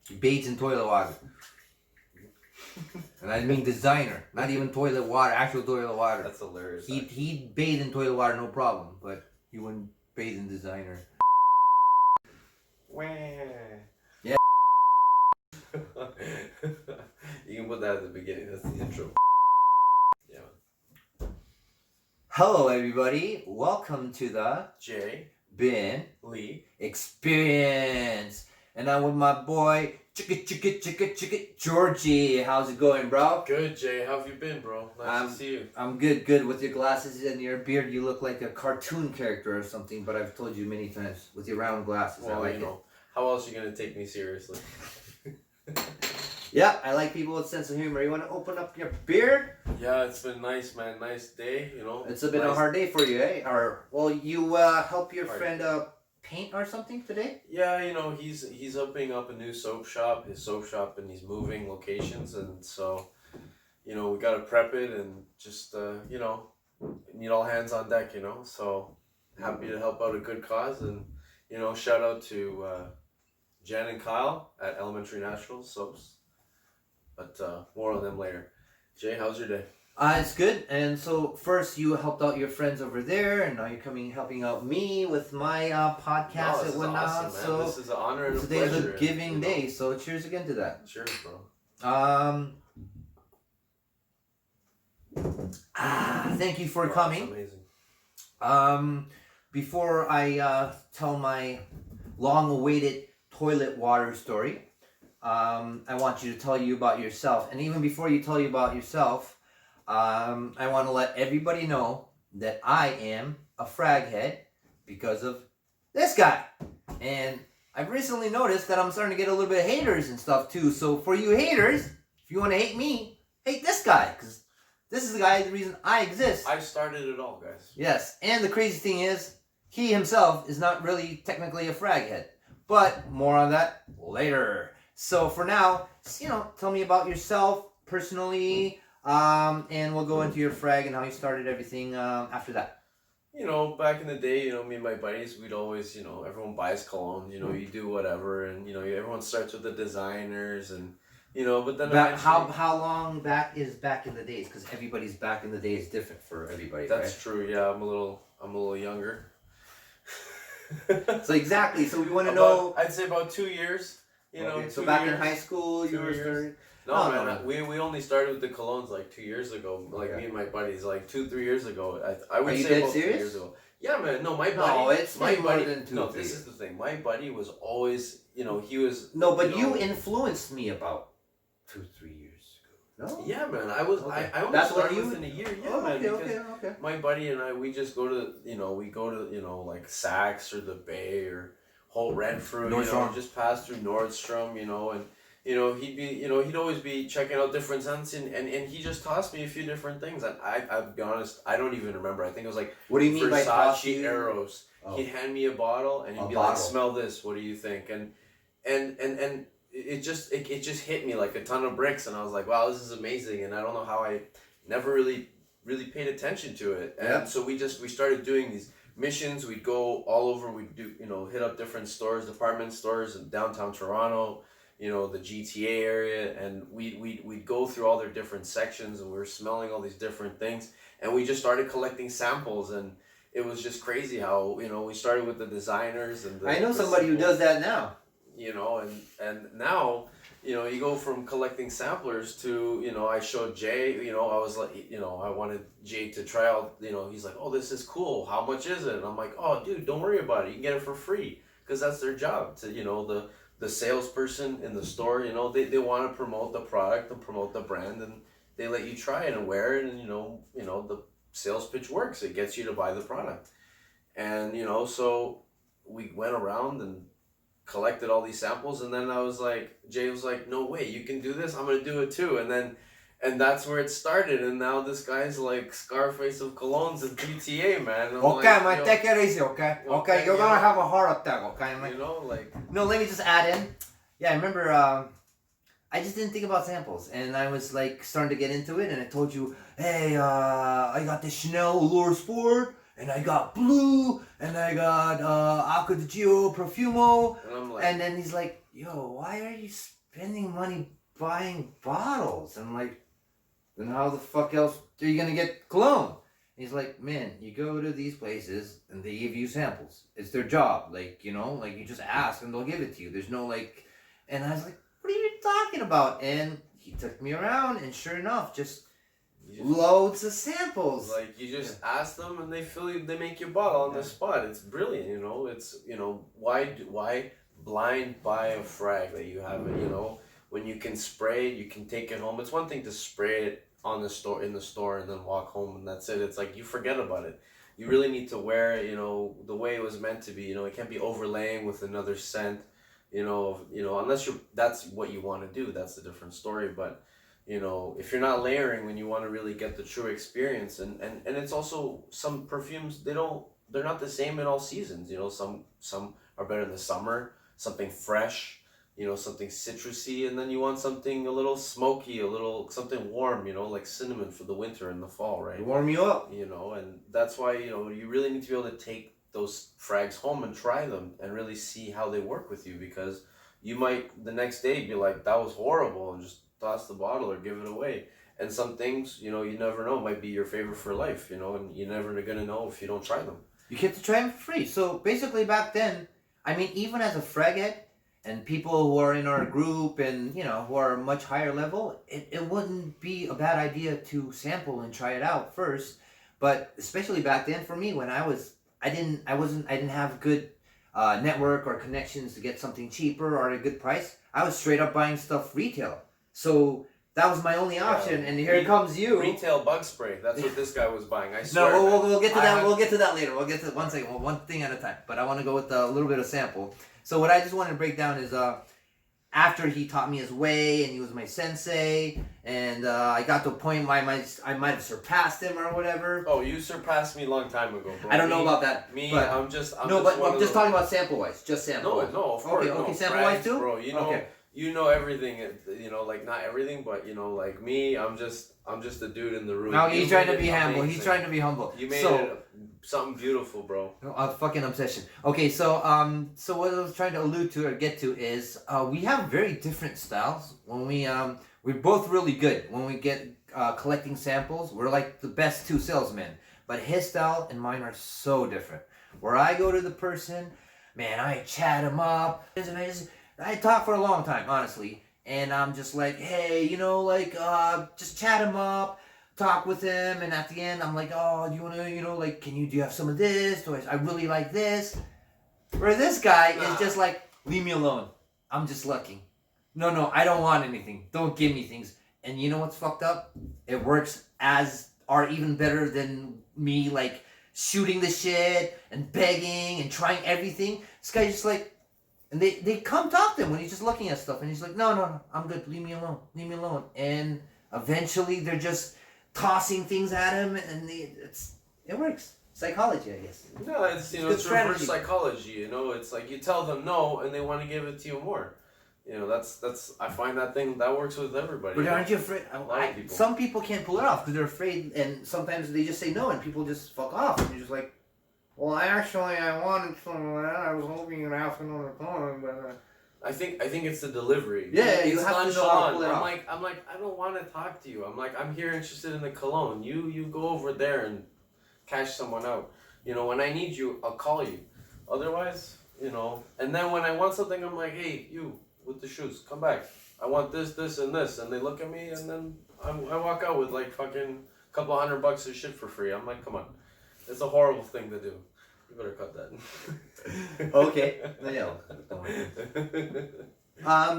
He bathes in toilet water. And I mean designer, not even toilet water, actual toilet water. That's hilarious. He'd bathe in toilet water, no problem, but he wouldn't bathe in designer. Yeah. You can put that at the beginning. That's the intro. Yeah. Hello, everybody. Welcome to the Jay Ben Lee Experience. And I'm with my boy, Chicka, Georgie. How's it going, bro? Good, Jay. How have you been, bro? Nice to see you. I'm good. With your glasses and your beard, you look like a cartoon character or something, but I've told you many times, with your round glasses, Well, I like you know, how else are you going to take me seriously? Yeah, I like people with sense of humor. You want to open up your beard? Yeah, it's been nice, man. Nice day, you know. It's been a hard day for you, eh? Or, well, you help your friend paint or something today? Yeah, you know, he's opening up a new soap shop, his soap shop, and he's moving locations, and so, you know, we got to prep it and just, you know, need all hands on deck, you know. So happy to help out a good cause, and, you know, shout out to Jen and Kyle at Elementary Naturals Soaps. But more on them later. Jay, how's your day? It's good. And so first you helped out your friends over there, and now you're helping out me with my podcast and whatnot. Awesome, man. So this is an honor and a today's pleasure. a giving day, so cheers again to that. Cheers, bro. Thank you for coming. That's amazing. Before I tell my long-awaited toilet water story, I want you to tell you about yourself. And even before you tell you about yourself, I want to let everybody know that I am a frag head because of this guy. And I've recently noticed that I'm starting to get a little bit of haters and stuff too. So for you haters, if you want to hate me, hate this guy, because this is the reason I exist. I started it all, guys. Yes, and the crazy thing is, he himself is not really technically a frag head. But more on that later. So for now, you know, tell me about yourself personally, and we'll go into your frag and how you started everything after that. You know, back in the day, you know, me and my buddies, we'd always, you know, everyone buys cologne, you know, you do whatever, and, you know, everyone starts with the designers, and, you know, but then how long back is back in the days? Because everybody's back in the day is different for everybody. That's right? true. Yeah, I'm a little younger. So exactly. So we want to know. I'd say about 2 years. You know, so back in high school, you were starting. No, man, we only started with the colognes like 2 years ago. Like me and my buddies, like 2-3 years ago. I would say about 3 years ago. Yeah, man. No, my buddy. No, it's my more buddy. than 2. No, this is the thing. My buddy was always, you know, he was. No, but you influenced me about 2-3 years ago. No. Yeah, man. I was. Okay. I only started within a year. Yeah, man. Okay. My buddy and I, we just go to, you know, like Saks or the Bay or Whole Renfrew, you know, just pass through Nordstrom, you know, and, you know, he'd always be checking out different scents, and he just tossed me a few different things, and I'll be honest, I don't even remember. I think it was like, what do you mean by Versace Eros. Oh. He'd hand me a bottle, and he'd be like, smell this, what do you think? And it just hit me like a ton of bricks, and I was like, wow, this is amazing, and I don't know how I never really paid attention to it. And so we started doing these missions. We'd go all over. We'd do, you know, hit up different stores, department stores in downtown Toronto, you know, the GTA area, and we'd go through all their different sections, and we were smelling all these different things, and we just started collecting samples, and it was just crazy how, you know, we started with the designers and I know somebody who does that now. You know, and now, you know, you go from collecting samplers to, you know, I showed Jay, you know, I was like, you know, I wanted Jay to try out, you know, he's like, oh, this is cool. How much is it? And I'm like, oh, dude, don't worry about it. You can get it for free, because that's their job to, you know, the salesperson in the store, you know, they want to promote the product and promote the brand, and they let you try it and wear it, and, you know, the sales pitch works. It gets you to buy the product. And, you know, so we went around and collected all these samples, and then I was like, Jay was like, no way, you can do this, I'm gonna do it too. And that's where it started, and now this guy's like Scarface of colognes in GTA, man. Okay, take it easy, okay? Okay, you're gonna have a heart attack, okay? You know, like... No, let me just add in. Yeah, I remember, I just didn't think about samples, and I was like starting to get into it, and I told you, hey, I got this Chanel Allure Sport, and I got blue, and I got Acqua di Gio Profumo. And I'm like, And then he's like, yo, why are you spending money buying bottles? And I'm like, then how the fuck else are you gonna get cologne? He's like, man, you go to these places and they give you samples. It's their job. Like, you know, like you just ask and they'll give it to you. There's no like, and I was like, what are you talking about? And he took me around and sure enough, just loads of samples. Like you just ask them and they make your bottle on the spot. It's brilliant, you know. It's, you know, why blind buy a frag that you haven't, you know, when you can spray it, you can take it home. It's one thing to spray it in the store and then walk home and that's it. It's like you forget about it. You really need to wear it, you know, the way it was meant to be. You know, it can't be overlaying with another scent, you know, unless that's what you want to do. That's a different story. But you know, if you're not layering when you want to really get the true experience, and it's also some perfumes they're not the same in all seasons. You know, some are better in the summer, something fresh, you know, something citrusy, and then you want something a little smoky, something warm, you know, like cinnamon for the winter and the fall, right? Warm you up. You know, and that's why, you know, you really need to be able to take those frags home and try them and really see how they work with you, because you might the next day be like, that was horrible, and just toss the bottle or give it away. And some things, you know, you never know, might be your favorite for life, you know, and you're never gonna know if you don't try them. You get to try them for free. So basically back then, I mean, even as a fraghead, and people who are in our group and, you know, who are much higher level, it wouldn't be a bad idea to sample and try it out first. But especially back then for me, when I didn't have good network or connections to get something cheaper or at a good price. I was straight up buying stuff retail. So that was my only option, and here comes you. Retail bug spray. That's what this guy was buying. I swear. No, we'll get to that. We'll get to that later. We'll get to one second. Well, one thing at a time. But I want to go with a little bit of sample. So what I just wanted to break down is after he taught me his way, and he was my sensei, and I got to a point where I might have surpassed him or whatever. Oh, you surpassed me a long time ago, bro. I don't know about that. But I'm just talking about sample wise. Just sample. No, of course. Okay, sample wise too. Bro, you know. Okay. You know everything, you know, like not everything, but you know, like me, I'm just a dude in the room. No, he's trying to be humble. He's trying to be humble. You made it something beautiful, bro. A fucking obsession. Okay, so what I was trying to allude to or get to is we have very different styles. When we're both really good. When we get collecting samples, we're like the best two salesmen. But his style and mine are so different. Where I go to the person, man, I chat him up. I talk for a long time, honestly, and I'm just like, hey, you know, like, just chat him up, talk with him, and at the end, I'm like, oh, do you want to, you know, like, do you have some of this? Or I really like this. Where this guy is just like, leave me alone. I'm just looking. No, I don't want anything. Don't give me things. And you know what's fucked up? It works or even better than me, like, shooting the shit and begging and trying everything. This guy's just like, and they come talk to him when he's just looking at stuff, and he's like, no, I'm good, leave me alone. And eventually they're just tossing things at him, and it works. Psychology, I guess. No, it's, you know, it's reverse psychology, you know, it's like you tell them no, and they want to give it to you more. You know, that's I find that works with everybody. But aren't you afraid? Some people can't pull it off because they're afraid, and sometimes they just say no, and people just fuck off, and you're just like, well, actually, I wanted some of that. I was hoping you'd ask another time, but I think it's the delivery. Yeah, you have to know how to pull it off. I'm like, I don't want to talk to you. I'm like, I'm here interested in the cologne. You go over there and cash someone out. You know, when I need you, I'll call you. Otherwise, you know. And then when I want something, I'm like, hey, you with the shoes, come back. I want this, and this, and they look at me, and then I walk out with like fucking couple $100 of shit for free. I'm like, come on. It's a horrible thing to do. You better cut that. Okay. No.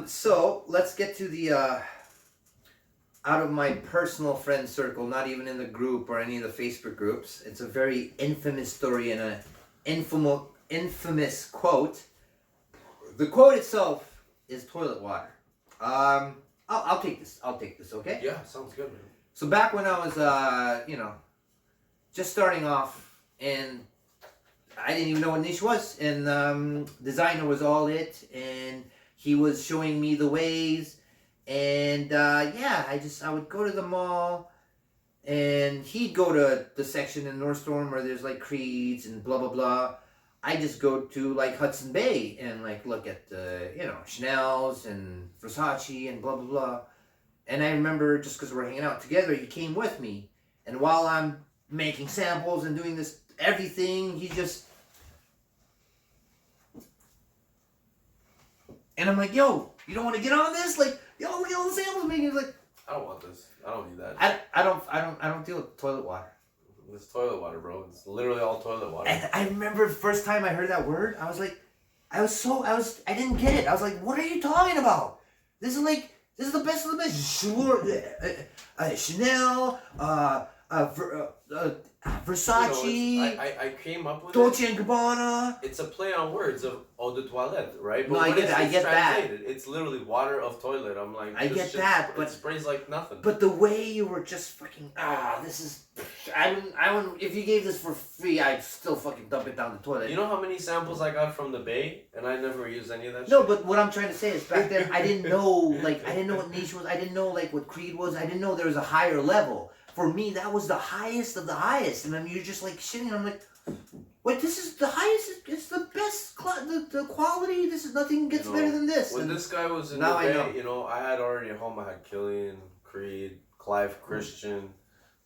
So let's get to the out of my personal friend circle, not even in the group or any of the Facebook groups. It's a very infamous story and an infamous quote. The quote itself is toilet water. I'll take this. Okay. Yeah, sounds good, man. So back when I was, just starting off, and I didn't even know what niche was, and designer was all it, and he was showing me the ways, and I would go to the mall, and he'd go to the section in Northstorm where there's like Creeds and blah blah blah. I just go to like Hudson Bay and like look at the Chanel's and Versace and blah blah blah. And I remember just because we're hanging out together, he came with me, and while I'm making samples and doing this everything, he just, and I'm like, yo, you don't want to get on this? Like, yo, look at all the samples making. He's like, I don't want this. I don't need that. I don't deal with toilet water. It's toilet water, bro. It's literally all toilet water. And I remember the first time I heard that word, I was like, I didn't get it. I was like, what are you talking about? This is the best of the best. Chanel, Versace, I came up with Dolce and Gabbana. It's a play on words of eau de toilette, right? No, I get that. It's literally water of toilet. I'm like, I get that, but it sprays like nothing. But the way you were just freaking this is, I wouldn't. If you gave this for free, I'd still fucking dump it down the toilet. You know how many samples I got from the Bay, and I never used any of that. No, shit? but what I'm trying to say is back then I didn't know I didn't know what niche was. I didn't know what Creed was. I didn't know there was a higher level. For me, that was the highest of the highest, and then you're just like shitting. I'm like, wait, this is the highest. It's the best. The quality. This is nothing gets better than this. When this guy was in the Bay, I had already at home. I had Killian, Creed, Clive Christian,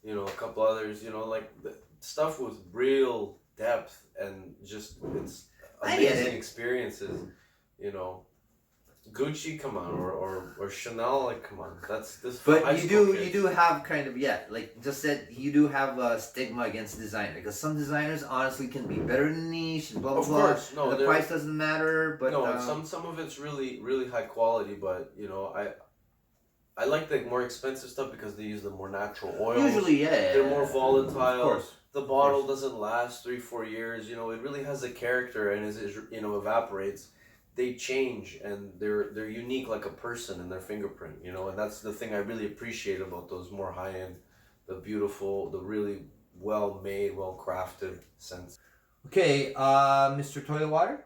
a couple others. Like the stuff with real depth and just it's amazing experiences. Gucci, come on, or Chanel, like, come on, that's this. But you do have kind of like just said, you do have a stigma against designer because some designers honestly can be better than niche and blah blah blah. Of course, no, the price doesn't matter, but no, some of it's really really high quality, but I like the more expensive stuff because they use the more natural oils. Usually, they're more volatile. Of course. The bottle doesn't last 3-4 years. It really has a character, and as it evaporates, they change, and they're unique like a person and their fingerprint, and that's the thing I really appreciate about those more high-end, the beautiful, the really well-made, well-crafted scents. Okay, Mr. Toilet Water,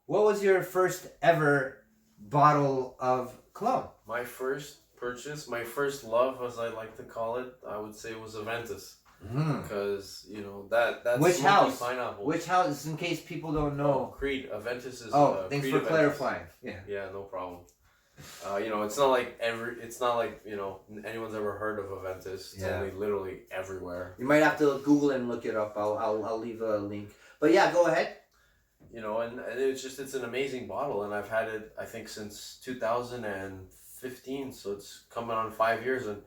what was your first ever bottle of cologne? My first purchase, my first love, as I like to call it, I would say was AVENTUS. Because that's which house? Pineapple. Which house? In case people don't know. Creed. AVENTUS is. Thanks Creed for AVENTUS. clarifying. Yeah. Yeah, no problem. It's not like anyone's ever heard of AVENTUS. It's only literally everywhere. You might have to Google it and look it up. I'll leave a link. But yeah, go ahead. And it's an amazing bottle, and I've had it I think since 2015, so it's coming on 5 years, and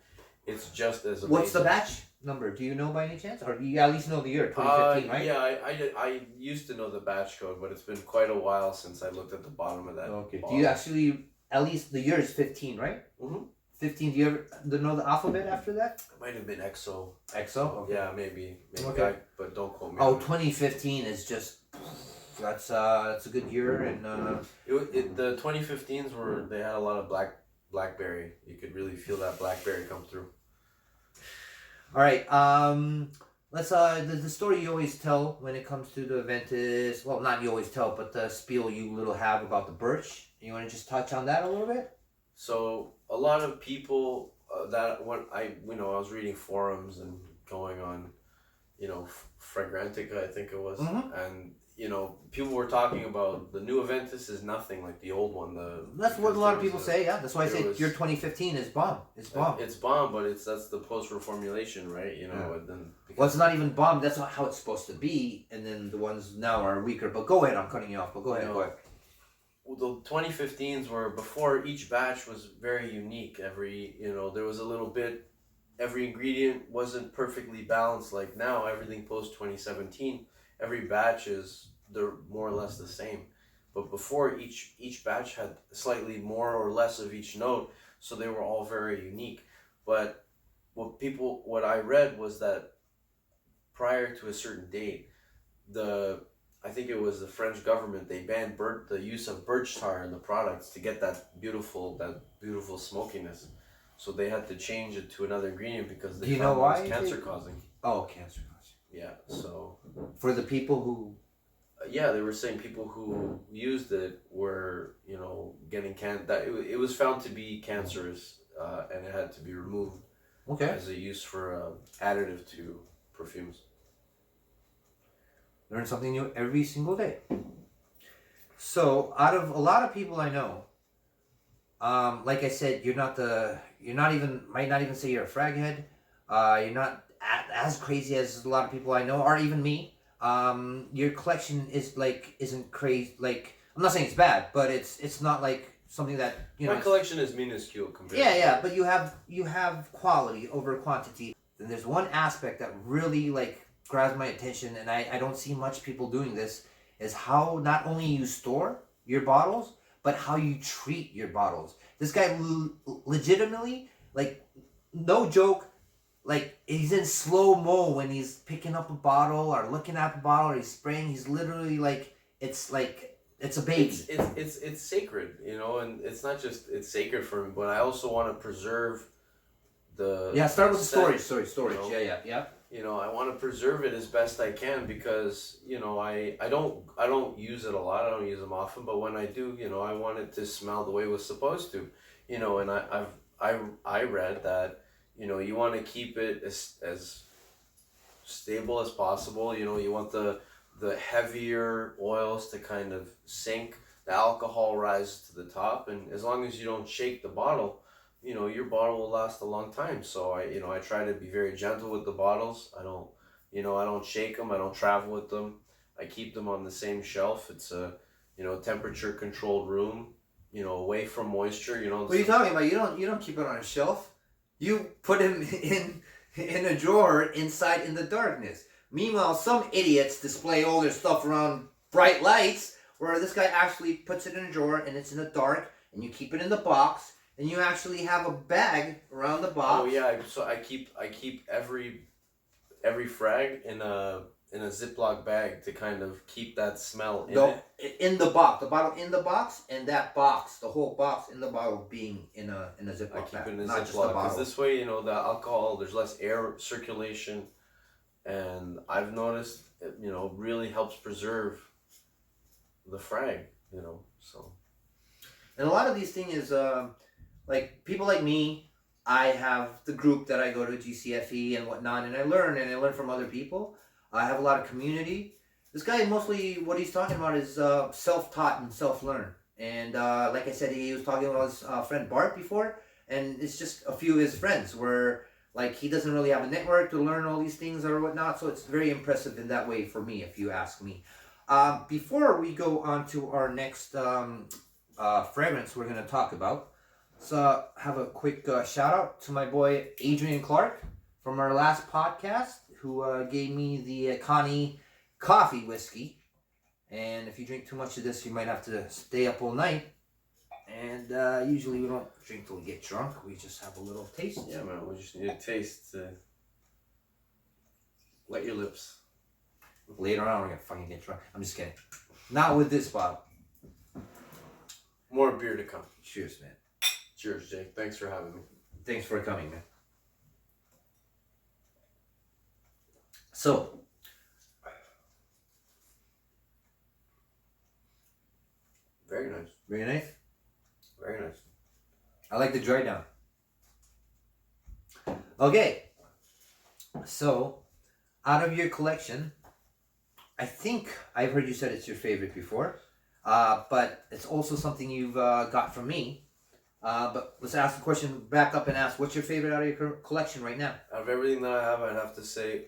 it's just as amazing. What's the batch number? Do you know by any chance, or you at least know the year 2015, right? Yeah, I used to know the batch code, but it's been quite a while since I looked at the bottom of that. Okay. bottle. Do you actually at least the year is 15, right? 15. Do you ever know the alphabet after that? It might have been EXO. EXO. Okay. Yeah, maybe. Okay. But don't quote me. Oh, 2015 is just. That's a good year, and the 2015s were they had a lot of blackberry. You could really feel that blackberry come through. All right. Let's the story you always tell when it comes to the AVENTUS. Well, not you always tell, but the spiel you little have about the birch. You want to just touch on that a little bit? So a lot of people that when I was reading forums and going on, Fragrantica, I think it was, and people were talking about the new AVENTUS is nothing like the old one. That's what a lot of people say. Yeah, that's why I say your 2015 is bomb. It's bomb. It's bomb, but that's the post reformulation, right? And then it's not even bomb. That's not how it's supposed to be. And then the ones now are weaker. But go ahead. I'm cutting you off. But go ahead. Go ahead. The 2015s were before each batch was very unique. There was a little bit. Every ingredient wasn't perfectly balanced like now. Everything post 2017. Every batch they're more or less the same, but before each batch had slightly more or less of each note, so they were all very unique. But what I read was that prior to a certain date, I think it was the French government, they banned the use of birch tar in the products to get that beautiful smokiness. So they had to change it to another ingredient because they found it was cancer causing. Oh, cancer causing. Yeah, so for the people who they were saying people who used it were getting that it was found to be cancerous, and it had to be removed. Okay. as a use for additive to perfumes. Learn something new every single day. So, out of a lot of people I know, like I said, might not even say you're a frag head. You're not as crazy as a lot of people I know, or even me. Your collection isn't crazy. Like, I'm not saying it's bad, but it's not like something that My collection is minuscule compared. Yeah, but you have quality over quantity. And there's one aspect that really like grabs my attention, and I don't see much people doing this, is how not only you store your bottles, but how you treat your bottles. This guy legitimately, like, no joke, like, he's in slow-mo when he's picking up a bottle or looking at the bottle or he's spraying. He's literally like it's a baby. It's sacred, and it's not just it's sacred for me, but I also want to preserve the Start with the storage. Yeah. I want to preserve it as best I can because I don't use it a lot. I don't use them often, but when I do, I want it to smell the way it was supposed to, and I read that you want to keep it as stable as possible. You want the heavier oils to kind of sink, the alcohol rises to the top, and as long as you don't shake the bottle, your bottle will last a long time. So I try to be very gentle with the bottles. I don't shake them. I don't travel with them. I keep them on the same shelf. It's a temperature controlled room, away from moisture. What are you talking about? You don't keep it on a shelf. You put him in a drawer inside in the darkness. Meanwhile, some idiots display all their stuff around bright lights, where this guy actually puts it in a drawer and it's in the dark, and you keep it in the box, and you actually have a bag around the box. Oh yeah, so I keep every frag in a Ziploc bag to kind of keep that smell in the box, the bottle in the box, and that box, the whole box in the bottle being in a Ziploc bag. I keep it in a not Ziploc because this way, the alcohol, there's less air circulation, and I've noticed it, really helps preserve the frag, so. And a lot of these things is like people like me. I have the group that I go to, GCFE and whatnot, and I learn from other people. I have a lot of community. This guy, mostly what he's talking about is self-taught and self-learn. And like I said, he was talking about his friend Bart before, and it's just a few of his friends where like he doesn't really have a network to learn all these things or whatnot. So it's very impressive in that way for me, if you ask me. Before we go on to our next fragrance we're going to talk about, so have a quick shout out to my boy Adrian Clark from our last podcast, who gave me the Connie coffee whiskey. And if you drink too much of this, you might have to stay up all night. And usually we don't drink till we get drunk. We just have a little taste. Yeah, man, we just need a taste to wet your lips. Later on, we're going to fucking get drunk. I'm just kidding. Not with this bottle. More beer to come. Cheers, man. Cheers, Jake. Thanks for having me. Thanks for coming, man. So, very nice. Very nice? Very nice. I like the dry down. Okay. So, out of your collection, I think I've heard you said it's your favorite before, but it's also something you've got from me. But let's ask the question back up and ask, what's your favorite out of your collection right now? Out of everything that I have, I'd have to say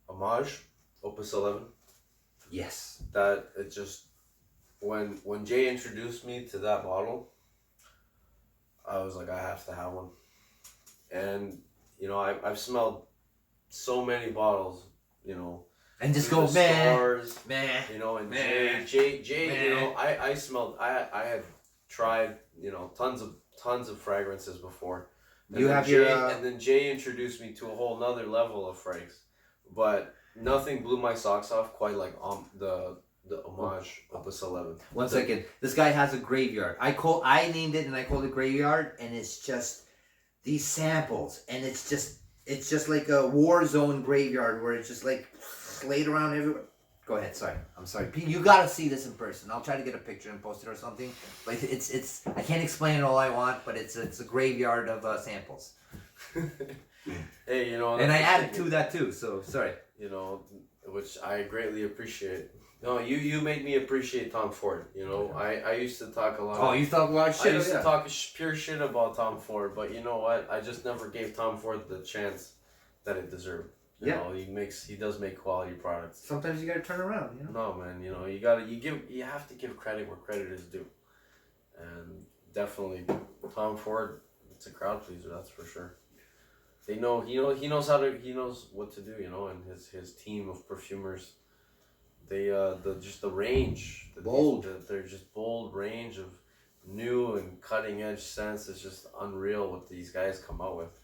AMOUAGE, Opus 11. Yes. That it just, when Jay introduced me to that bottle, I was like, I have to have one. And, I've smelled so many bottles, and just go, man, stores, man, and man, Jay, man. I smelled, I had tried, tons of fragrances before. And you have Jay, and then Jay introduced me to a whole nother level of fragrance, but nothing blew my socks off quite like the AMOUAGE Opus 11. One second, this guy has a graveyard. I named it, and I called it graveyard, and it's just these samples, and it's just like a war zone graveyard where it's just like laid around everywhere. Go ahead, sorry. I'm sorry. You gotta see this in person. I'll try to get a picture and post it or something. But it's I can't explain it all I want, but it's a graveyard of samples. Hey, you know, And I that's the added thing, to that too. So sorry. you know, which I greatly appreciate. No, you made me appreciate Tom Ford. You know, I used to talk a lot. Oh, you talk a lot of shit. I used yeah. to talk pure shit about Tom Ford, but you know what? I just never gave Tom Ford the chance that it deserved. You know, he does make quality products. Sometimes you gotta turn around. You know. No, man, you know, you have to give credit where credit is due, and definitely Tom Ford. It's a crowd pleaser, that's for sure. He knows what to do, you know, and his team of perfumers. The range, they're just bold range of new and cutting edge scents is just unreal what these guys come out with.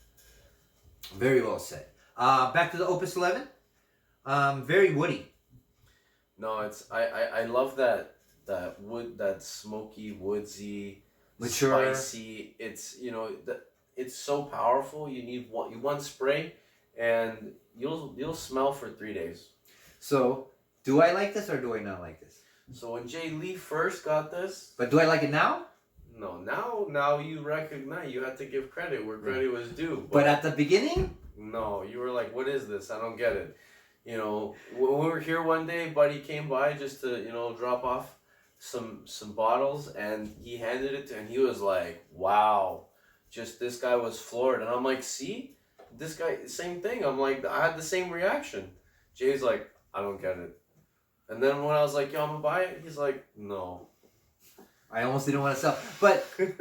Very well said. Back to the Opus 11. Very woody. No, I love that wood, that smoky, woodsy, Mature. spicy. It's it's so powerful. You need one spray, and you'll smell for 3 days. So, do I like this or do I not like this? So when Jay Lee first got this, But do I like it now? no, now you recognize, you have to give credit where credit was due. But at the beginning, No, you were like, what is this? I don't get it. You know, when we were here one day, buddy came by just to, you know, drop off some bottles, and he handed it to, and he was like, wow, just this guy was floored. And I'm like, see, this guy, same thing. I'm like, I had the same reaction. Jay's like, I don't get it. And then when I was like, yo, I'm gonna buy it, he's like, no. I almost didn't want to sell. But it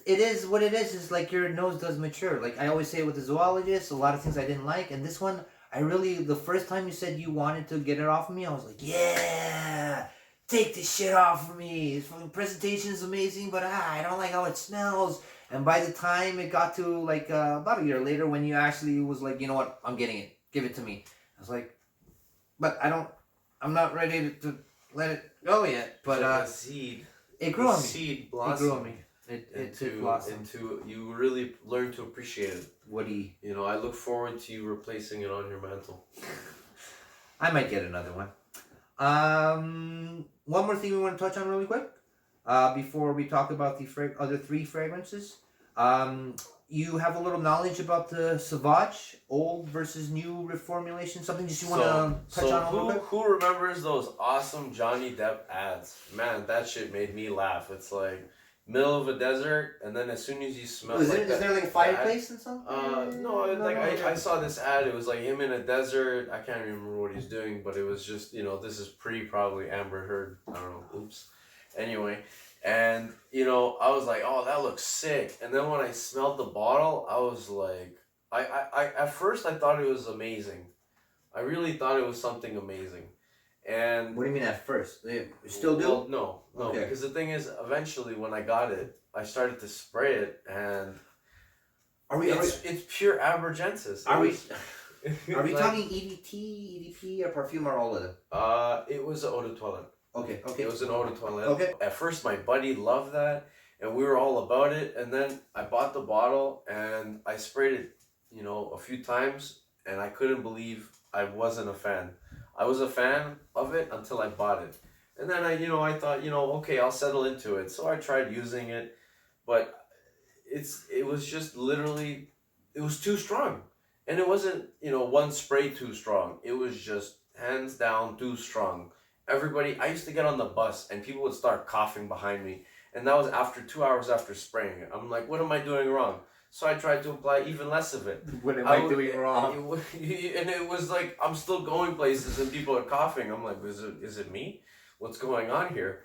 is what it is. It's like your nose does mature. Like I always say with the zoologist, a lot of things I didn't like. And this one, the first time you said you wanted to get it off of me, I was like, yeah, take this shit off of me. The presentation is amazing, but I don't like how it smells. And by the time it got to like about a year later when you actually was like, you know what, I'm getting it. Give it to me. I was like, but I'm not ready to let it go yet. But the seed. it grew on me. Seed It blossomed. grew on me. It blossomed. Into you really learn to appreciate it. Woody. You know, I look forward to you replacing it on your mantle. I might get another one. One more thing we want to touch on really quick before we talk about the other three fragrances. You have a little knowledge about the SAVAUGE, old versus new reformulation. Something that you want to touch on a little bit? Who remembers those awesome Johnny Depp ads? Man, that shit made me laugh. It's like middle of a desert, and then as soon as you smell, Is there like a fireplace and something? I saw this ad. It was like him in a desert. I can't remember what he's doing, but it was just, you know, this is probably Amber Heard. I don't know. Oops. Anyway. And, you know, I was like, oh, that looks sick. And then when I smelled the bottle, I was like, I at first I thought it was amazing. I really thought it was something amazing. And what do you mean at first? You still do? Well, no. Okay. Because the thing is, eventually when I got it, I started to spray it, and it's pure Abergensis. Are we talking EDP or perfume or all of them? It was an eau de toilette. Okay. It was an eau de toilette. Okay. At first, my buddy loved that, and we were all about it. And then I bought the bottle, and I sprayed it, you know, a few times, and I couldn't believe I wasn't a fan. I was a fan of it until I bought it. And then I thought, okay, I'll settle into it. So I tried using it, but it was just literally, it was too strong. And it wasn't, one spray too strong. It was just hands down too strong. I used to get on the bus and people would start coughing behind me. And that was after 2 hours after spraying it. I'm like, what am I doing wrong? So I tried to apply even less of it. What am I doing wrong? And it was like, I'm still going places and people are coughing. I'm like, is it me? What's going on here?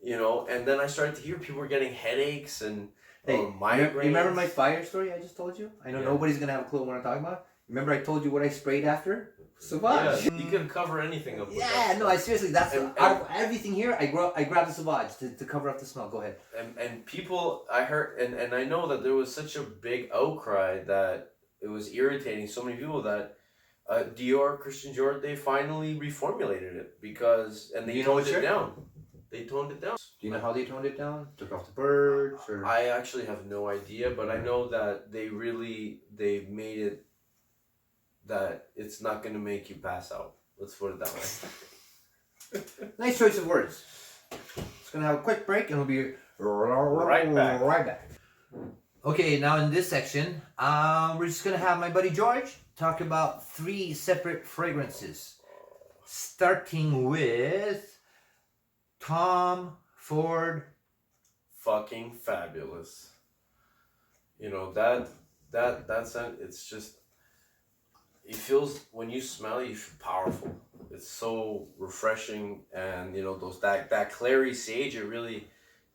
And then I started to hear people were getting headaches and migraines. You remember my fire story I just told you? I know nobody's going to have a clue what I'm talking about. Remember I told you what I sprayed after? SAVAUGE. Yeah, you can cover anything up with that. No, I seriously, that's out of everything here, I grabbed the SAVAUGE to cover up the smell. Go ahead. And people, I heard, and I know that there was such a big outcry that it was irritating so many people that DIOR, Christian Dior, they finally reformulated it and they toned it down. They toned it down. Do you know how they toned it down? Took off the birds? Or? I actually have no idea, but I know that they made it that it's not going to make you pass out. Let's put it that way. Nice choice of words. It's going to have a quick break and we'll be right back. Okay, now in this section, we're just gonna have my buddy George talk about 3 separate fragrances, starting with Tom Ford. Fucking fabulous. You know that scent. It's just. It feels when you smell it, you feel powerful. It's so refreshing, and that clary sage. It really,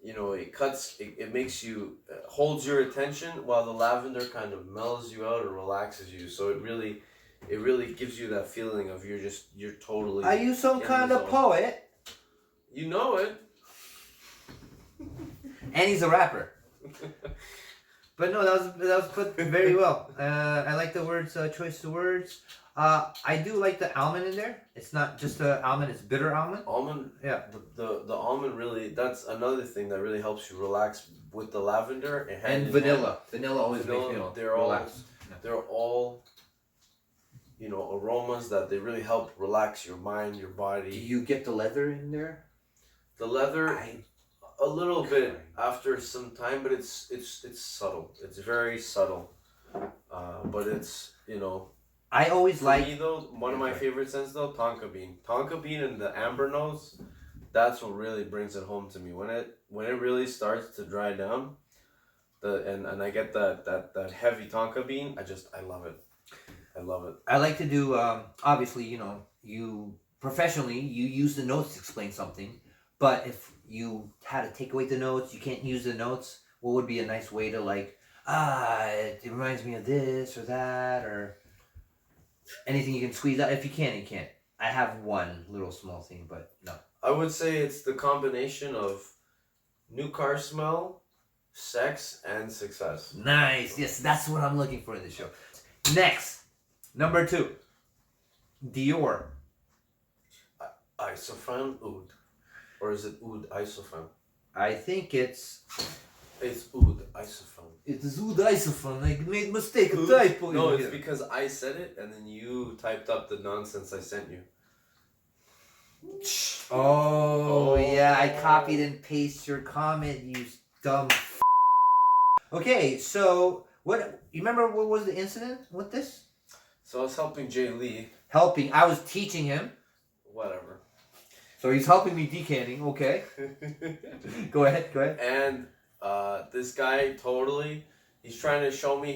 it cuts. It makes you holds your attention, while the lavender kind of mellows you out or relaxes you. So it really gives you that feeling of you're totally. Are you some kind of poet? You know it. And he's a rapper. But no, that was put very well. I like the words, choice of words. I do like the almond in there. It's not just a almond; it's bitter almond. Almond, yeah. The almond really. That's another thing that really helps you relax with the lavender and vanilla. Vanilla always makes me relax. They're all, aromas that they really help relax your mind, your body. Do you get the leather in there? The leather. A little bit after some time, but it's subtle. It's very subtle, but it's I always like. For me though, one of my favorite scents though, tonka bean and the amber notes. That's what really brings it home to me. When it really starts to dry down, and I get that heavy tonka bean, I love it. I love it. I like to do obviously you professionally you use the notes to explain something. But if you had to take away the notes, you can't use the notes, what would be a nice way to it reminds me of this or that or anything you can squeeze out? If you can, you can't. I have one little small thing, but no. I would say it's the combination of new car smell, sex, and success. Nice. Yes, that's what I'm looking for in the show. Next, number 2, Dior. Isophan Oud. Or is it Oud Isophan? I think it's Oud Isophan. It's Oud Isophan. I made a mistake, a typo. No, it's because I said it and then you typed up the nonsense I sent you. Oh, yeah, I copied and pasted your comment, you dumb Okay, so you remember what was the incident with this? So I was helping Jay Lee. I was teaching him. Whatever. So he's helping me decanting, okay. Go ahead. And this guy he's trying to show me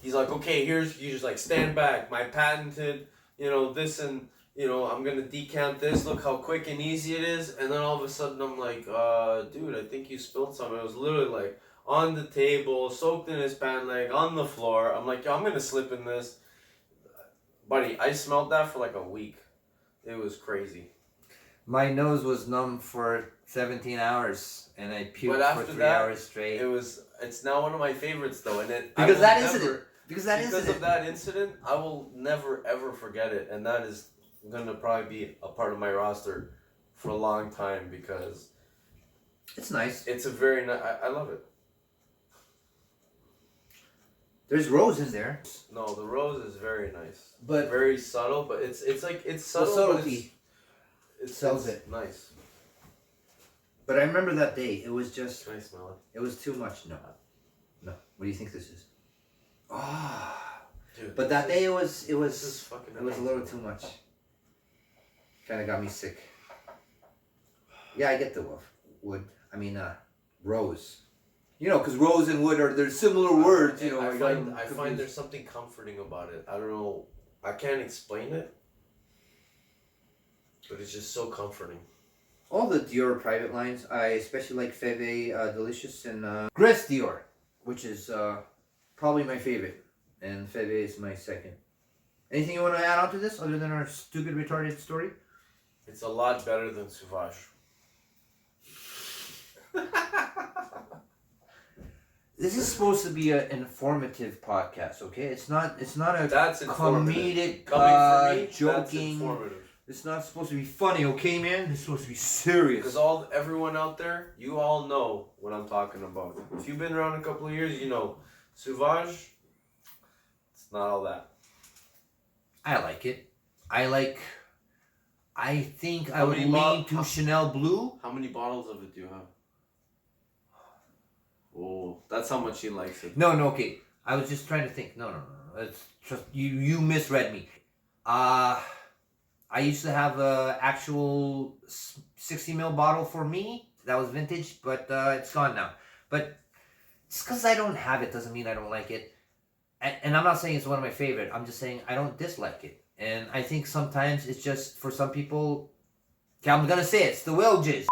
he's like, okay, you just like stand back, my patented, this and, I'm going to decant this, look how quick and easy it is. And then all of a sudden I'm like, dude, I think you spilled something. It was literally like on the table, soaked in his pant leg, on the floor. I'm like, yo, I'm going to slip in this. Buddy, I smelled that for like a week. It was crazy. My nose was numb for 17 hours, and I puked for 3 hours straight. It's now one of my favorites, though, because of that incident, I will never ever forget it, and that is gonna probably be a part of my roster for a long time because it's nice. It's a very nice. I love it. There's rose in there. No, the rose is very nice, but very subtle. But it's subtle. Subtlety. It sells it. Nice. But I remember that day. It was just. Can I smell it? It was too much. No. What do you think this is? Ah. Dude. But that day it was a little too much. Kind of got me sick. Yeah, I get the wood. I mean, rose. Because rose and wood they're similar words. I find there's something comforting about it. I don't know. I can't explain it. But it's just so comforting. All the Dior private lines, I especially like Feve Delicious and Grace Dior, which is probably my favorite. And Feve is my second. Anything you want to add on to this other than our stupid, retarded story? It's a lot better than Sauvage. This is supposed to be an informative podcast, okay? It's not a comedic, joking. That's informative. It's not supposed to be funny, okay, man? It's supposed to be serious. Because everyone out there, you all know what I'm talking about. If you've been around a couple of years, you know. Sauvage, it's not all that. I like it. I think I would lean to Chanel Blue. How many bottles of it do you have? Oh, that's how much he likes it. No, okay. I was just trying to think. No. It's just you misread me. I used to have a actual 60 ml bottle for me. That was vintage, but it's gone now. But just because I don't have it doesn't mean I don't like it. And I'm not saying it's one of my favorite. I'm just saying I don't dislike it. And I think sometimes it's just for some people. Okay, I'm gonna say it's the Welges.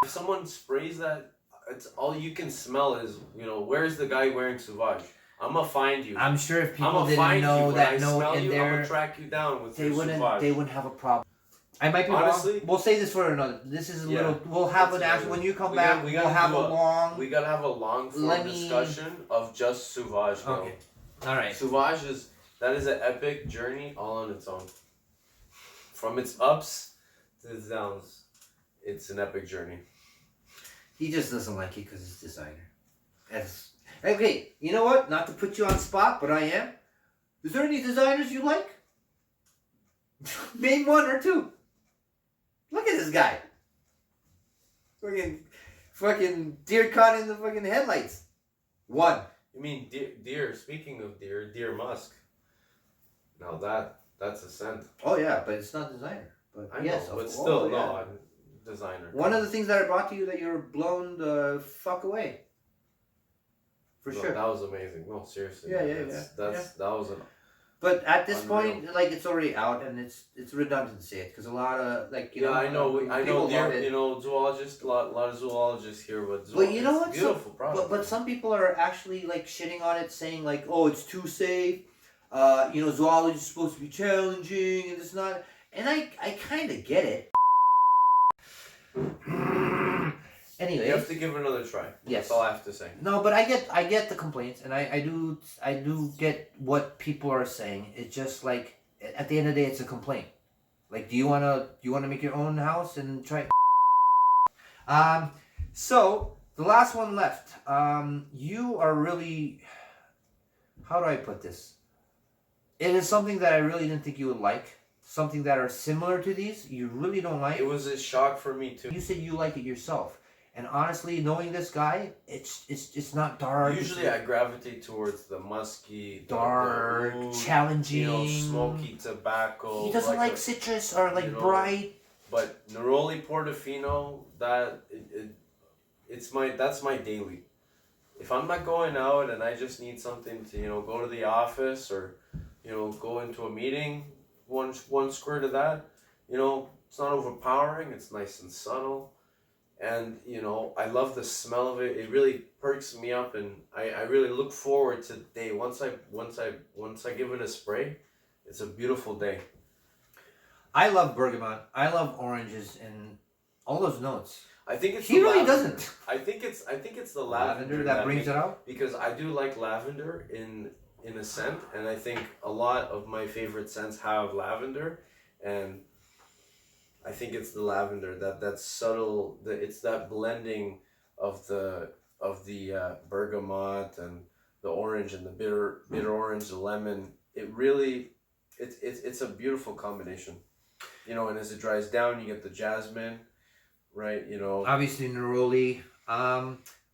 If someone sprays that, it's all you can smell is, where's the guy wearing Sauvage? I'm gonna find you. I'm sure if people I'ma didn't find know you. that When I note smell in you, I'm there, gonna track you down with they your wouldn't. Sauvage. They wouldn't have a problem. I might be Honestly, wrong. We'll say this for another. This is a little. We'll have an actual. When you come back, we'll have a long. We gotta have a long form discussion of just Sauvage, bro. Okay. All right. Sauvage is an epic journey all on its own. From its ups to its downs, it's an epic journey. He just doesn't like it because it's designer. Okay, you know what? Not to put you on the spot, but I am. Is there any designers you like? Name one or two. Look at this guy. Fucking deer caught in the fucking headlights. One. You mean deer? Speaking of deer musk. Now that's a scent. Oh yeah, but it's not designer. But I yes, know, but oh, still, yeah. no, I'm designer. One of the things that I brought to you that you're blown the fuck away. For No, sure. That was amazing. No, seriously. Yeah. That was an. But at this Unreal. point, like, it's already out, and it's redundant to say it because a lot of I know. I know. people love it. Zoologists. A lot of zoologists here, but you know what? Beautiful product. But some people are actually like shitting on it, saying like, oh, it's too safe. Zoology is supposed to be challenging, and it's not. And I kind of get it. Anyway, you have to give it another try. Yes. That's all I have to say. No, but I get the complaints, and I do get what people are saying. It's just like at the end of the day, it's a complaint. Like, do you wanna make your own house and try? So the last one left. You are really. How do I put this? It is something that I really didn't think you would like. Something that are similar to these, you really don't like. It was a shock for me too. You said you like it yourself. And honestly, knowing this guy, it's not dark. Usually, I gravitate towards the musky, dark, the challenging, smoky tobacco. He doesn't like citrus or like bright. But Neroli Portofino, that's my daily. If I'm not going out and I just need something to go to the office or go into a meeting, one squirt of that, it's not overpowering. It's nice and subtle. And I love the smell of it. It really perks me up, and I really look forward to the day. Once I give it a spray, it's a beautiful day. I love bergamot. I love oranges and all those notes. I think it's he really doesn't. I think it's the lavender that brings it out. Because I do like lavender in a scent, and I think a lot of my favorite scents have lavender, and I think it's the lavender that's subtle. It's that blending of the bergamot and the orange and the bitter orange, the lemon. It really, it's a beautiful combination, And as it dries down, you get the jasmine, right? Obviously Neroli.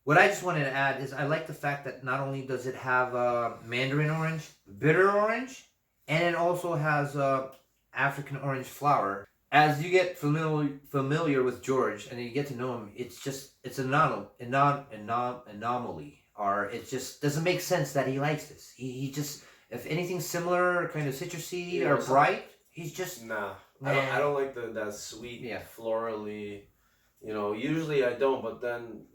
What I just wanted to add is I like the fact that not only does it have mandarin orange, bitter orange, and it also has African orange flower. As you get familiar with George and you get to know him, it's an anomaly, or it just doesn't make sense that he likes this. He just, if anything similar, kind of citrusy or bright, he's just nah. I don't like that sweet, florally. Usually I don't, but then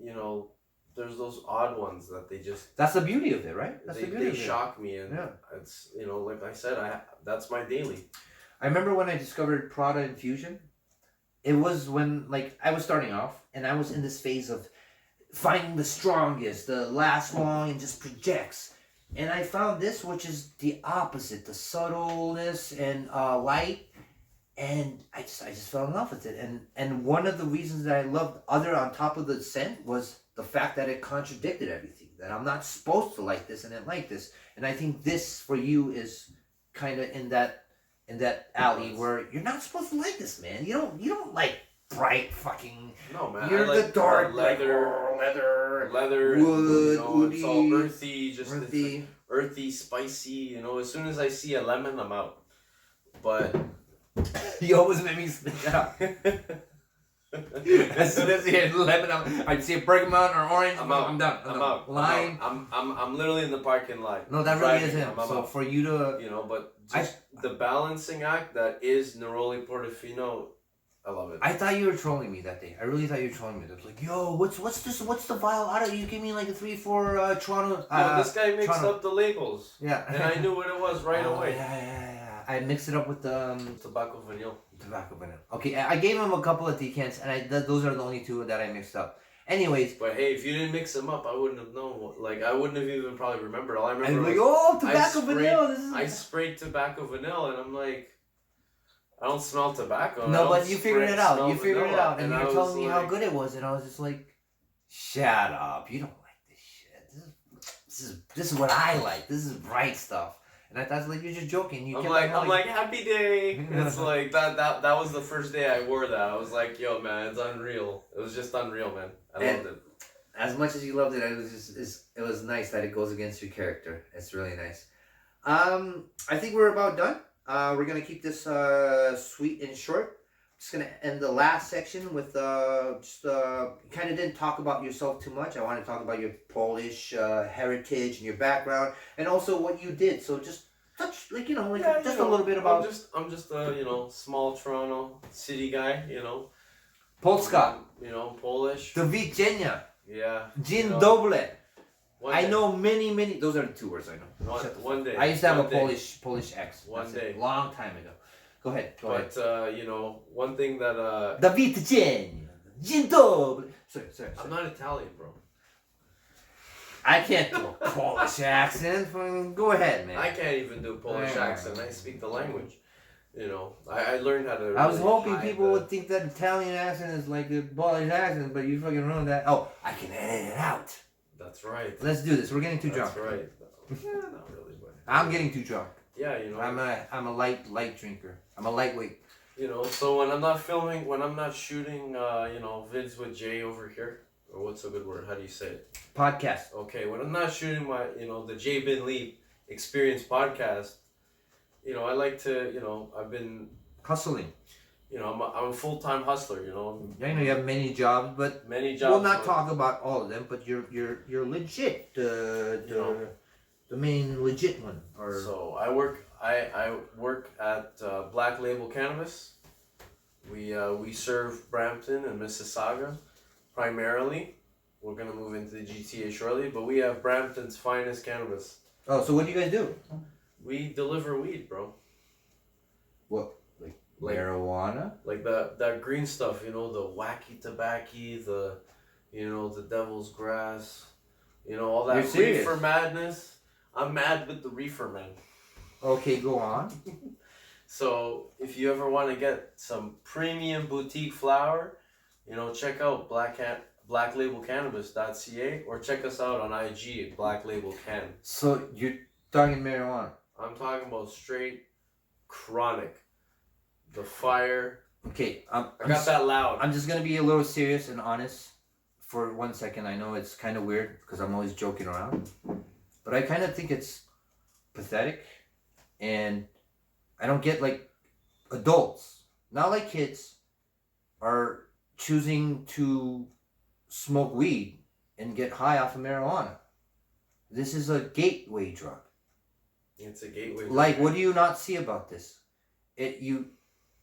there's those odd ones that they just. That's the beauty of it, right? They shock me, and it's like I said, that's my daily. I remember when I discovered Prada Infusion, it was when I was starting off and I was in this phase of finding the strongest, the lasts long and just projects. And I found this, which is the opposite, the subtleness and light. And I just fell in love with it. And one of the reasons that I loved on top of the scent was the fact that it contradicted everything. That I'm not supposed to like this and I like this. And I think this for you is kind of in that alley where you're not supposed to like this, man. You don't like bright fucking. No, man. You're I like the dark leather, leather, wood, woody, it's all earthy, just earthy. It's earthy, spicy. As soon as I see a lemon, I'm out. But You always make me spit it out. As soon as you hear lemon, I'd see a bergamot or orange. I'm out. I'm done. I'm out. Lime. I'm literally in the parking lot. No, that really is driving. him. I'm So out. for you to, But just the balancing act that is Neroli Portofino, I love it. I thought you were trolling me that day. I really thought you were trolling me. It was like, yo, what's this? What's the vial out of? You give me like a 3-4 Toronto. This guy mixed Toronto. up the labels. Yeah. And I knew what it was right away. Yeah. I mixed it up with the Tobacco vanilla. tobacco vanilla. Okay, I gave him a couple of decants, and those are the only two that I mixed up. Anyways. But hey, if you didn't mix them up, I wouldn't have known. Like, I wouldn't have even probably remembered. All I remember was like, was oh, tobacco vanilla. I sprayed tobacco vanilla, and I'm like, I don't smell tobacco. No, but you figured it out. You figured it out, and you were telling me how like, good it was, and I was just like, shut up. You don't like this shit. This is what I like. This is bright stuff. And I thought like you're just joking. I'm like happy day. It's like that was the first day I wore that. I was like, yo man, it's unreal. It was just unreal, man. I loved it. As much as you loved it, it was nice that it goes against your character. It's really nice. I think we're about done. We're gonna keep this sweet and short. Just gonna end the last section with you kind of didn't talk about yourself too much. I want to talk about your Polish heritage and your background, and also what you did. So just touch a little bit about. I'm just a small Toronto city guy. Polska. Polish. Do widzenia. Yeah. Dzień dobry. I day. know many. Those are the 2 words I know. One day. I used to have one a day. Polish ex. One day. Long time ago. Go ahead. But one thing that Do widzenia. Dzień dobry. Sorry. I'm not Italian, bro. I can't do a Polish accent. Go ahead, man. I can't even do a Polish accent. I speak the language. I learned how to. I was really hoping hide people would think that Italian accent is like a Polish accent, but you fucking ruined that. Oh, I can edit it out. That's right. Let's do this. We're getting too drunk. That's right. Yeah, not really, but. I'm getting too drunk. Yeah, I'm a light drinker. I'm a lightweight. So when I'm not filming, when I'm not shooting, vids with Jay over here, or what's a good word? How do you say it? Podcast. Okay, when I'm not shooting my, the Jay Bin Lee Experience podcast, I like to, I've been Hustling. I'm a full-time hustler. I know you have many jobs, but many jobs. we'll not talk about all of them. But you're legit. The main legit one. So I work at Black Label Cannabis. We serve Brampton and Mississauga primarily. We're gonna move into the GTA shortly, but we have Brampton's finest cannabis. Oh, so what do you guys do? We deliver weed, bro. What? Like marijuana? Like that green stuff, the wacky tobacco, the devil's grass, all that reefer madness. I'm mad with the reefer, man. Okay, go on. So if you ever want to get some premium boutique flower, check out blacklabelcannabis.ca or check us out on IG at blacklabelcan. So you're talking marijuana? I'm talking about straight chronic. The fire. Okay, I got that loud. I'm just gonna be a little serious and honest for 1 second. I know it's kind of weird because I'm always joking around, but I kind of think it's pathetic, and I don't get like adults, not like kids, are choosing to smoke weed and get high off of marijuana. This is a gateway drug. It's a gateway drug. Like, what do you not see about this?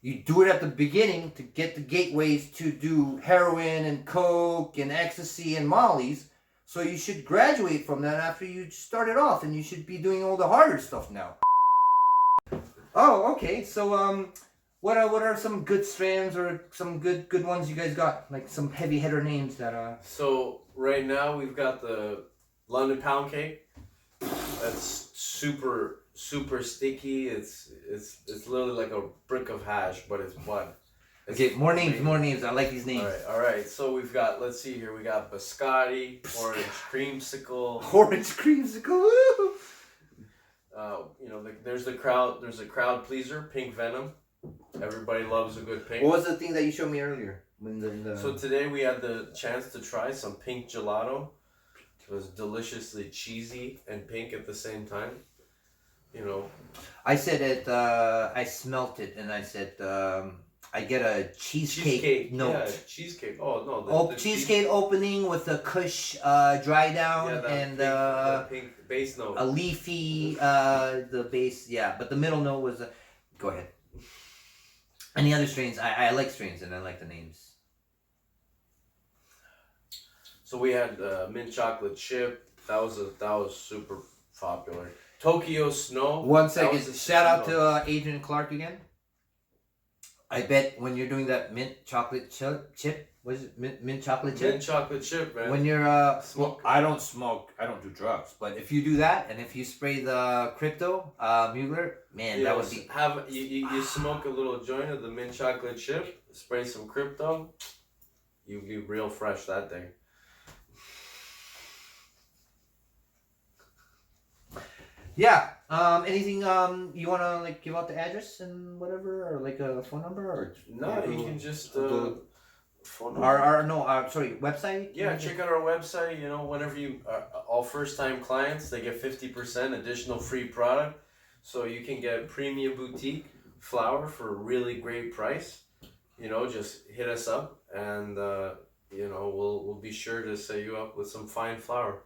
You do it at the beginning to get the gateways to do heroin and coke and ecstasy and mollies. So you should graduate from that after you started off, and you should be doing all the harder stuff now. Oh, okay. So what are some good strands or some good ones you guys got? Like some heavy hitter names that So right now we've got the London Pound Cake. That's super sticky. It's literally like a brick of hash, but it's bud. Okay, more names. I like these names. All right. So we've got, let's see here. We got biscotti, orange creamsicle. Orange creamsicle. Woo! There's a crowd pleaser, pink venom. Everybody loves a good pink. What was the thing that you showed me earlier? So today we had the chance to try some pink gelato. It was deliciously cheesy and pink at the same time. You know, I said it. I smelt it, and I said I get a cheesecake note. Yeah, cheesecake. Oh no, the cheesecake opening with a Kush dry down and pink base note. a leafy the base. Yeah, but the middle note was. Go ahead. And the other strains, I like strains and I like the names. So we had mint chocolate chip. That was super popular. Tokyo Snow. 1 second. Shout out to Adrian Clark again. I bet when you're doing that mint chocolate chip, what is it? Mint chocolate chip? Mint chocolate chip, man. When you're well, I don't smoke, I don't do drugs, but if you do that and if you spray the crypto Mugler, man, that would be you smoke a little joint of the mint chocolate chip, spray some crypto, you be real fresh that day. Yeah. Anything you wanna like give out the address and whatever, or like a phone number, or no? You can just phone number. Sorry, website. Yeah, check out our website. You know, whenever you all first time clients, they get 50% additional free product, so you can get premium boutique flour for a really great price. You know, just hit us up, and you know we'll be sure to set you up with some fine flour.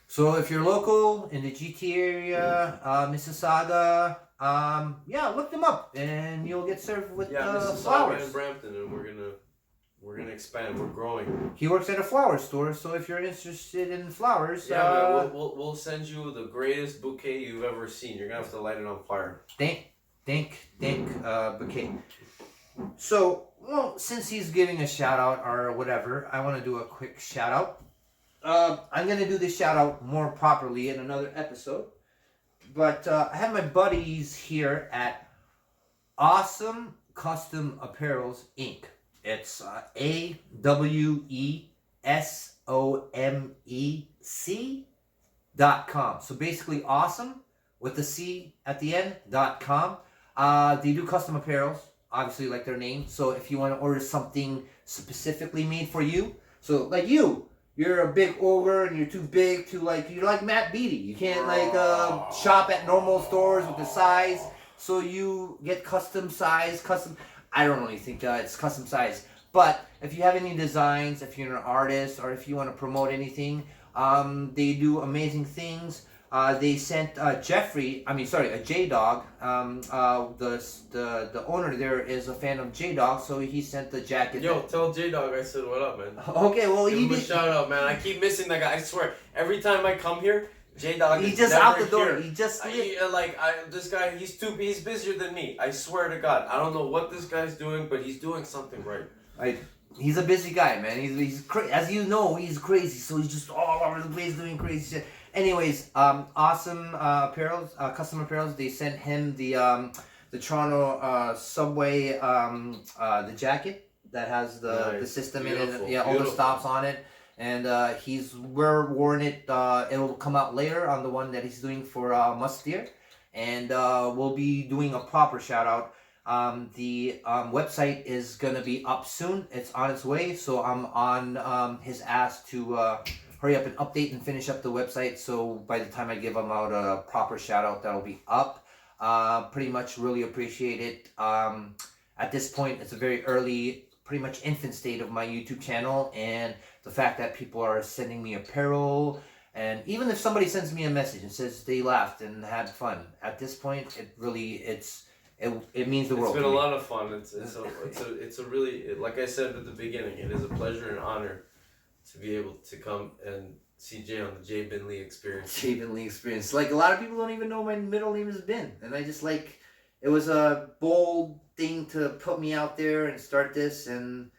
So if you're local in the GT area, Mississauga, yeah, look them up and you'll get served with Mississauga flowers. and Brampton, and we're gonna expand. We're growing. He works at a flower store, so if you're interested in flowers, man, we'll send you the greatest bouquet you've ever seen. You're gonna have to light it on fire. Thank bouquet. So, well, since he's giving a shout out or whatever, I want to do a quick shout out. I'm going to do this shout out more properly in another episode. But I have my buddies here at Awesome Custom Apparels Inc. It's AWESOMEC.com. So basically awesome with the C at the end.com. They do custom apparels, obviously like their name. So if you want to order something specifically made for you, so like you're a big ogre and you're too big to you're like Matt Beatty. You can't shop at normal stores with the size. So you get custom size, I don't really think it's custom size. But if you have any designs, if you're an artist or if you want to promote anything, they do amazing things. They sent J-Dog. The owner there is a fan of J-Dog, so he sent the jacket. Yo, tell J-Dog I said what up, man. Okay, well, give him a shout out, man. I keep missing that guy. I swear, every time I come here, J-Dog is just never out the door. Here. He just this guy, he's busier than me. I swear to God, I don't know what this guy's doing, but he's doing something right. He's a busy guy, man. He's as you know, he's crazy. So he's just all over the place doing crazy shit. Anyways, awesome apparels, custom apparels. They sent him the Toronto subway the jacket that has the system in it. Yeah, all the stops on it. And we're worn it. It'll come out later on the one that he's doing for Mustier, and we'll be doing a proper shout out. The website is gonna be up soon. It's on its way, so I'm on his ass to hurry up and update and finish up the website. So by the time I give him out a proper shout out, that'll be up. Pretty much really appreciate it. At this point, it's a very early, pretty much infant state of my YouTube channel, and the fact that people are sending me apparel, and even if somebody sends me a message and says they laughed and had fun, at this point, it means the world. It's been a lot of fun. It's a really, like I said at the beginning, it is a pleasure and honor to be able to come and see Jay on the Jay Binley Experience. Jay Binley Experience. Like, a lot of people don't even know my middle name is Bin, and I just it was a bold thing to put me out there and start this, and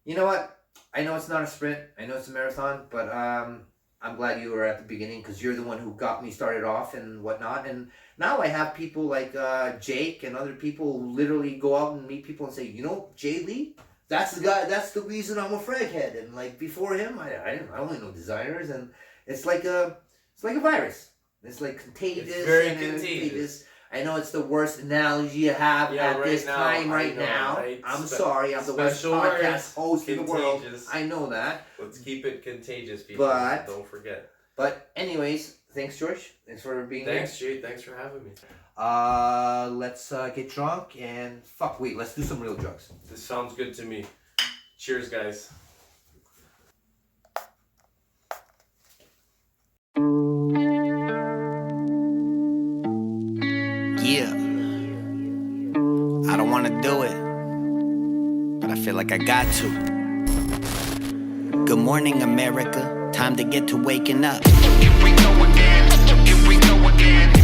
you know what? I know it's not a sprint. I know it's a marathon, but I'm glad you were at the beginning because you're the one who got me started off and whatnot. And now I have people like Jake and other people who literally go out and meet people and say, you know, Jay Lee, that's the guy. That's the reason I'm a fraghead. And like before him, I only know designers, and it's like a virus. It's like contagious. It's very contagious. I know it's the worst analogy you have at this time right now. Right? I'm sorry, I'm the worst podcast host in the world. I know that. Let's keep it contagious, people. But don't forget. But anyways, thanks, George. Thanks for being here. Thanks, Jay. Thanks for having me. Let's get drunk and wait, let's do some real drugs. This sounds good to me. Cheers, guys. Yeah. I don't want to do it, but I feel like I got to. Good morning, America. Time to get to waking up. Here we go again. Here we go again.